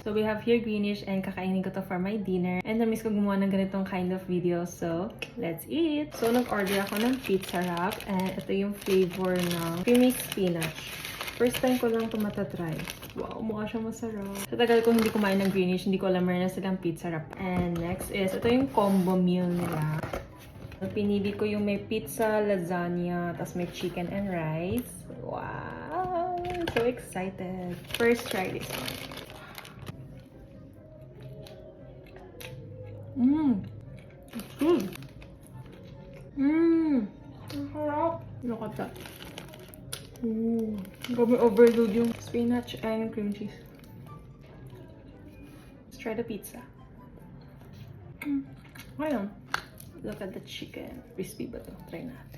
So we have here greenish and kakainin ko to for my dinner. And na-miss ko gumawa ng ganitong kind of video. So, let's eat! So, nag-order ako ng pizza wrap. And ito yung flavor ng creamy spinach. First time ko lang ito matatry. Wow, mukha siyang masarap. Sa tagal ko hindi kumain ng greenish, hindi ko alam meron na silang pizza wrap. And next is, ito yung combo meal nila. Pinili ko yung may pizza, lasagna, tapos may chicken and rice. Wow! So excited! First, try this one. It's good. Look at that. Grabe overload yung spinach and cream cheese. Let's try the pizza. Ayun. Look at the chicken. Crispy ba to? Try natin.